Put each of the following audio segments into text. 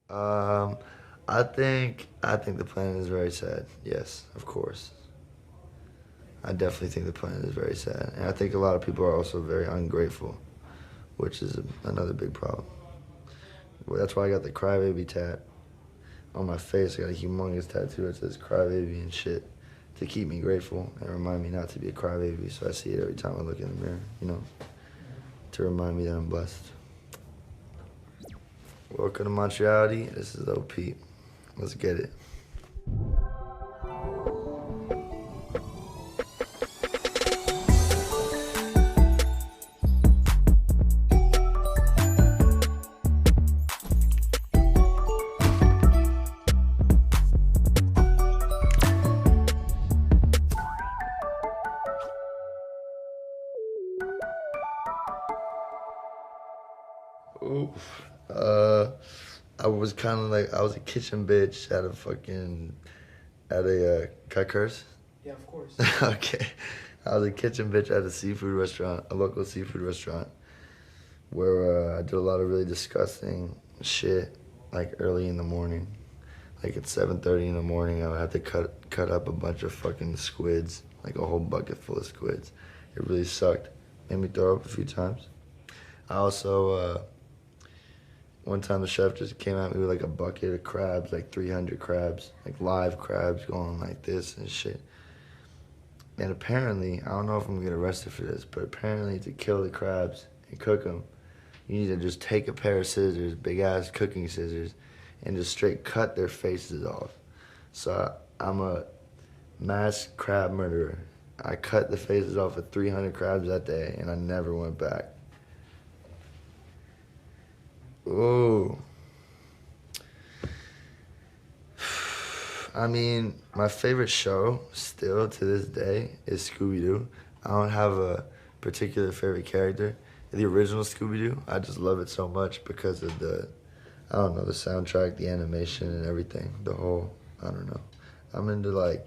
Um, I think the planet is very sad. Yes, of course. I definitely think the planet is very sad, and I think a lot of people are also very ungrateful, which is another big problem. Well, that's why I got the crybaby tat on my face. I got a humongous tattoo that says crybaby and shit to keep me grateful and remind me not to be a crybaby. So I see it every time I look in the mirror, to remind me that I'm blessed. Welcome to MontReality. This is LIL PEEP. Let's get it. Oof. I was kind of like, I was a kitchen bitch at a, can I curse? Yeah, of course. Okay. I was a kitchen bitch at a seafood restaurant, a local seafood restaurant, where I did a lot of really disgusting shit, like early in the morning. Like at 7:30 in the morning, I would have to cut up a bunch of fucking squids, like a whole bucket full of squids. It really sucked. Made me throw up a few times. I also, one time the chef just came at me with like a bucket of crabs, like 300 crabs, like live crabs going like this and shit. And apparently, I don't know if I'm gonna get arrested for this, but apparently to kill the crabs and cook them, you need to just take a pair of scissors, big ass cooking scissors, and just straight cut their faces off. So I'm a mass crab murderer. I cut the faces off of 300 crabs that day, and I never went back. Ooh. I mean, my favorite show still to this day is Scooby-Doo. I don't have a particular favorite character. The original Scooby-Doo, I just love it so much because of the soundtrack, the animation and everything. I don't know. I'm into like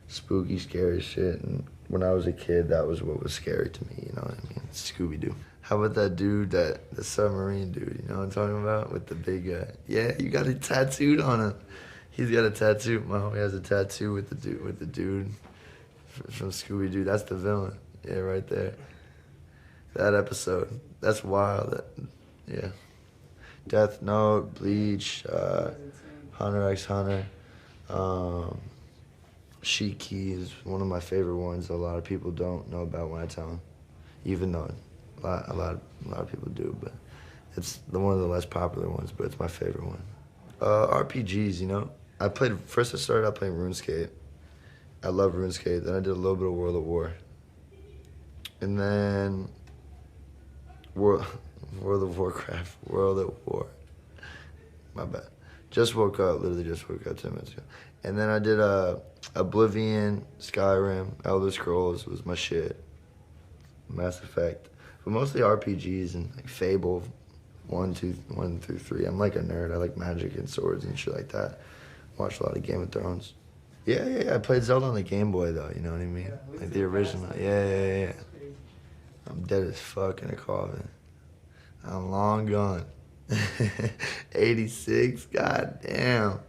spooky, scary shit, and when I was a kid, that was what was scary to me, you know what I mean? Scooby-Doo. How about that dude, the submarine dude, you know what I'm talking about? With the big, yeah, you got it tattooed on him. He's got a tattoo. My homie has a tattoo with the dude from Scooby-Doo. That's the villain. Yeah, right there. That episode. That's wild. Yeah. Death Note, Bleach, Hunter x Hunter. Shiki is one of my favorite ones that a lot of people don't know about when I tell them. Even though a lot of people do, but it's one of the less popular ones, but it's my favorite one. RPGs, you know. I started out playing RuneScape. I love RuneScape. Then I did a little bit of World of War. And then World of Warcraft, World of War. My bad. Just woke up, literally just woke up 10 minutes ago. And then I did Oblivion, Skyrim, Elder Scrolls was my shit. Mass Effect. But mostly RPGs and like Fable 1 through 3. I'm like a nerd. I like magic and swords and shit like that. Watched a lot of Game of Thrones. Yeah. I played Zelda on the Game Boy though, you know what I mean? Yeah, like the original. Yeah. I'm dead as fuck in a coffin. I'm long gone. 86, goddamn.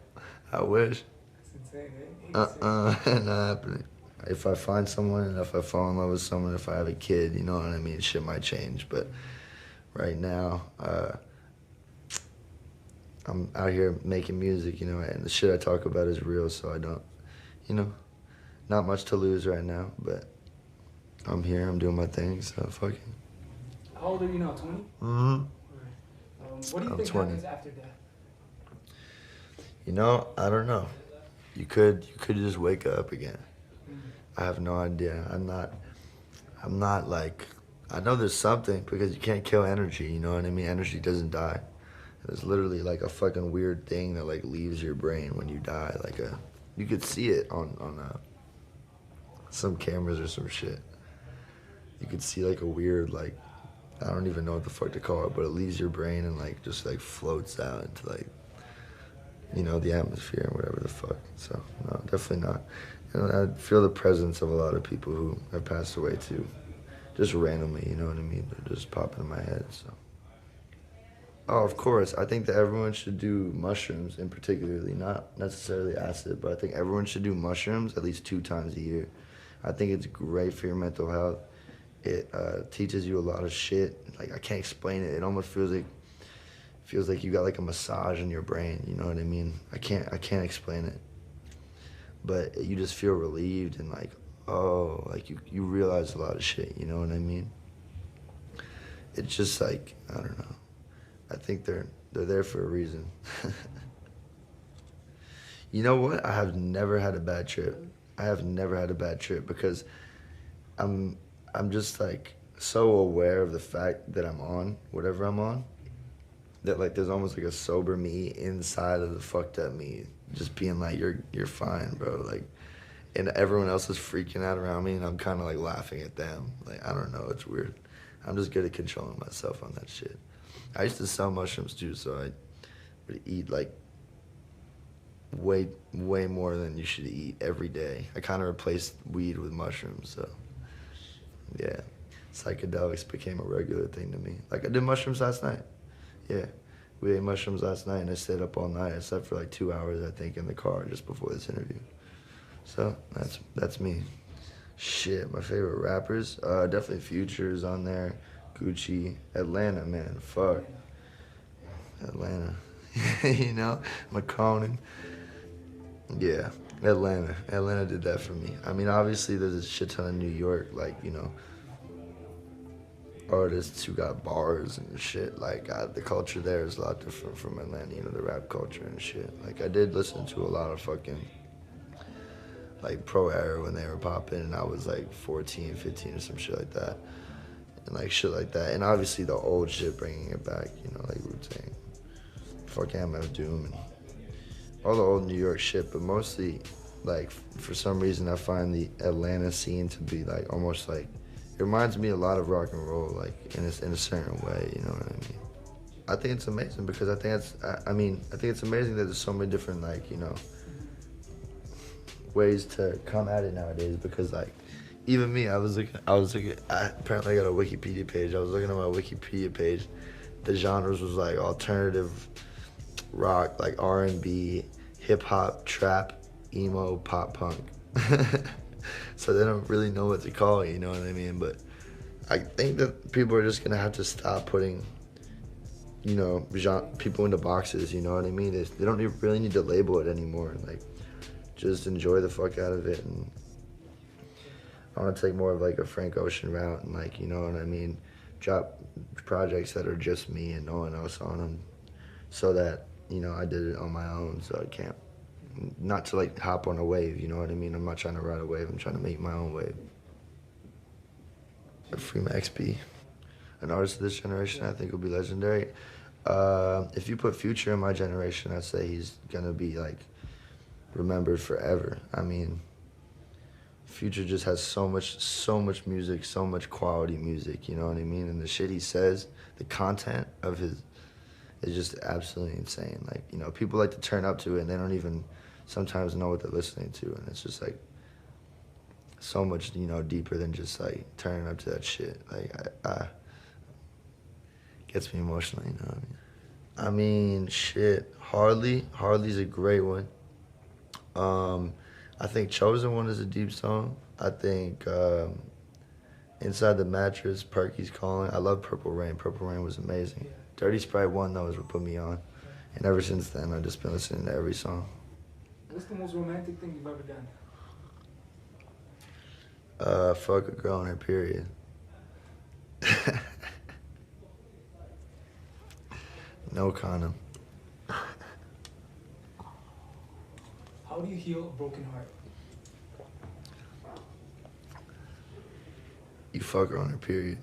I wish. That's insane, Not happening. If I find someone and if I fall in love with someone, if I have a kid, you know what I mean, shit might change. But right now, I'm out here making music, you know, and the shit I talk about is real, so I don't, not much to lose right now, but I'm here, I'm doing my thing, so fuck it. How old are you now, 20? Mm-hmm. What do you think 20. happens after death? I don't know. You could just wake up again. I have no idea. I'm not like, I know there's something because you can't kill energy, you know what I mean? Energy doesn't die. It's literally like a fucking weird thing that like leaves your brain when you die. You could see it on some cameras or some shit. You could see like a weird like, I don't even know what the fuck to call it, but it leaves your brain and like just like floats out into like, the atmosphere and whatever the fuck. So no, definitely not. And I feel the presence of a lot of people who have passed away too, just randomly. You know what I mean? They're just popping in my head. So Oh, of course. I think that everyone should do mushrooms, in particularly, not necessarily acid, but I think everyone should do mushrooms at least 2 times a year. I think it's great for your mental health. It teaches you a lot of shit. Like I can't explain it. It almost feels like you got like a massage in your brain. You know what I mean? I can't explain it. But you just feel relieved and like, oh, like you realize a lot of shit. You know what I mean? It's just like, I don't know. I think they're there for a reason. You know what? I have never had a bad trip. I have never had a bad trip because I'm just like so aware of the fact that I'm on whatever I'm on that like there's almost like a sober me inside of the fucked up me just being like you're fine, bro. Like, and everyone else is freaking out around me and I'm kind of like laughing at them. Like, I don't know, it's weird. I'm just good at controlling myself on that shit. I used to sell mushrooms too, so I would eat like way more than you should eat every day. I kind of replaced weed with mushrooms, so yeah. Psychedelics became a regular thing to me. Like I did mushrooms last night. Yeah. We ate mushrooms last night and I stayed up all night. I slept for like 2 hours, I think, in the car just before this interview. So that's me. Shit, my favorite rappers? Definitely Future's on there. Gucci. Atlanta, man. Fuck. Atlanta. You know? McConan. Yeah. Atlanta. Atlanta did that for me. I mean, obviously there's a shit ton of New York, like, you know, artists who got bars and shit. Like, the culture there is a lot different from Atlanta, you know, the rap culture and shit. Like, I did listen to a lot of fucking, like, Pro Era when they were popping, and I was, like, 14, 15 or some shit like that. And, like, shit like that. And obviously the old shit, bringing it back, you know, like Wu-Tang. Fucking MF Doom and all the old New York shit, but mostly, like, for some reason I find the Atlanta scene to be, like, almost, like, it reminds me a lot of rock and roll, like, in a certain way, you know what I mean? I think it's amazing because I think it's amazing that there's so many different, like, you know, ways to come at it nowadays because, like, even me, I was looking, apparently I got a Wikipedia page. I was looking at my Wikipedia page. The genres was, like, alternative rock, like R&B, hip-hop, trap, emo, pop punk. So they don't really know what to call it, you know what I mean? But I think that people are just gonna have to stop putting, you know, people into boxes, you know what I mean? They don't really need to label it anymore. Like, just enjoy the fuck out of it. And I want to take more of like a Frank Ocean route and, like, you know what I mean? Drop projects that are just me and no one else on them so that, you know, I did it on my own, so I can't, not to like hop on a wave, you know what I mean? I'm not trying to ride a wave, I'm trying to make my own wave. Free Max B, an artist of this generation, I think will be legendary. If you put Future in my generation, I'd say he's gonna be like remembered forever. I mean, Future just has so much music, so much quality music, you know what I mean? And the shit he says, the content of his is just absolutely insane. Like, you know, people like to turn up to it and they don't even sometimes know what they're listening to, and it's just like so much, you know, deeper than just like turning up to that shit. Like, I gets me emotional, you know what I mean? Shit, Hardly's a great one. I think Chosen One is a deep song. I think Inside the Mattress, Perky's Calling. I love Purple Rain. Purple Rain was amazing. Dirty Sprite 1, though, is what put me on. And ever since then, I've just been listening to every song. What's the most romantic thing you've ever done? Fuck a girl on her period. No condom. How do you heal a broken heart? You fuck her on her period.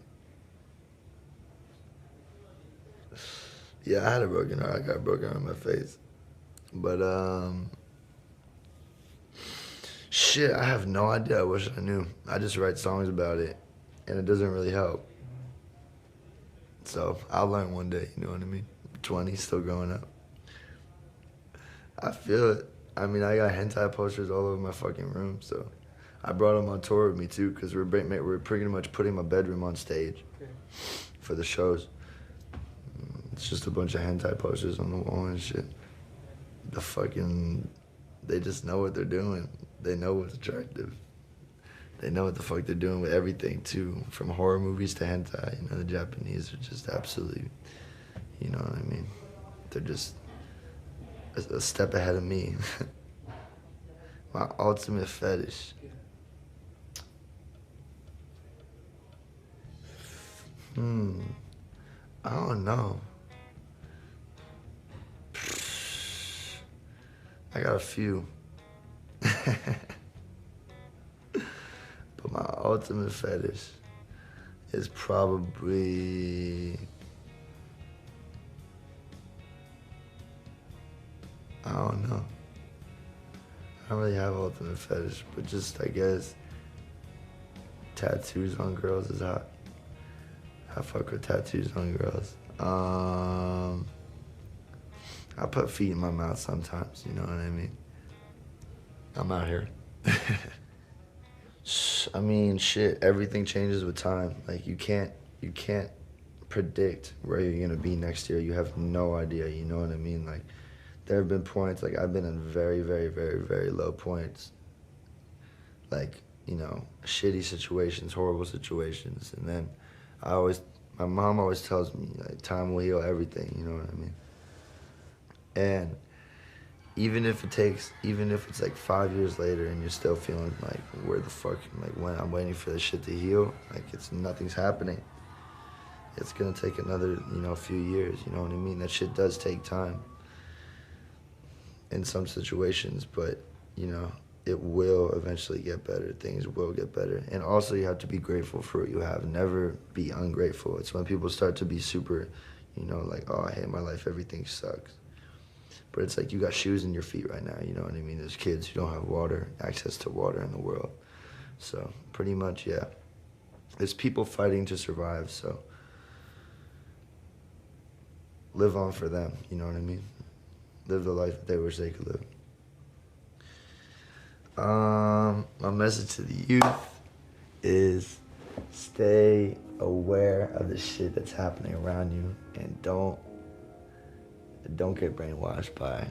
Yeah, I had a broken heart. I got broken heart in my face. But, shit, I have no idea. I wish I knew. I just write songs about it, and it doesn't really help. So I'll learn one day, you know what I mean? 20, still growing up. I feel it. I mean, I got hentai posters all over my fucking room, so I brought them on tour with me too, because we're pretty much putting my bedroom on stage for the shows. It's just a bunch of hentai posters on the wall and shit. They just know what they're doing. They know what's attractive. They know what the fuck they're doing with everything too, from horror movies to hentai. You know, the Japanese are just absolutely, you know what I mean? They're just a step ahead of me. My ultimate fetish. I don't know. I got a few. But my ultimate fetish is probably, I don't know. I don't really have ultimate fetish, but just, I guess, tattoos on girls is hot. I fuck with tattoos on girls. I put feet in my mouth sometimes, you know what I mean? I'm out here. I mean, shit, everything changes with time. Like, you can't predict where you're gonna be next year. You have no idea, you know what I mean? Like, there have been points, like, I've been in very, very, very, very low points. Like, you know, shitty situations, horrible situations. And then my mom always tells me, like, time will heal everything, you know what I mean? And even if it's like 5 years later and you're still feeling like, where the fuck, like, when I'm waiting for this shit to heal, like, nothing's happening. It's gonna take another, you know, few years, you know what I mean? That shit does take time in some situations, but, you know, it will eventually get better. Things will get better. And also, you have to be grateful for what you have. Never be ungrateful. It's when people start to be super, you know, like, oh, I hate my life, everything sucks. But it's like, you got shoes in your feet right now, you know what I mean? There's kids who don't have access to water in the world. So, pretty much, yeah. There's people fighting to survive, so live on for them, you know what I mean? Live the life that they wish they could live. My message to the youth is stay aware of the shit that's happening around you, and don't get brainwashed by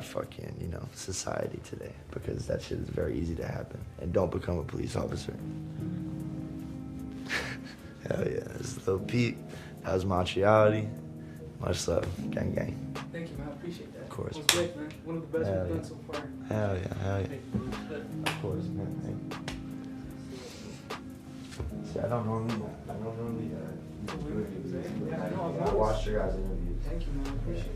fucking, you know, society today, because that shit is very easy to happen. And don't become a police officer. Hell yeah, this is Lil Peep. That was MontReality. Much love. Gang, gang. Thank you, man. I appreciate that. Of course. It was great, man. One of the best we've done so far. Hell yeah. Of course, man. See, I don't normally do interviews. Yeah, I know. I watched your guys' interviews. Thank you, man. I appreciate it.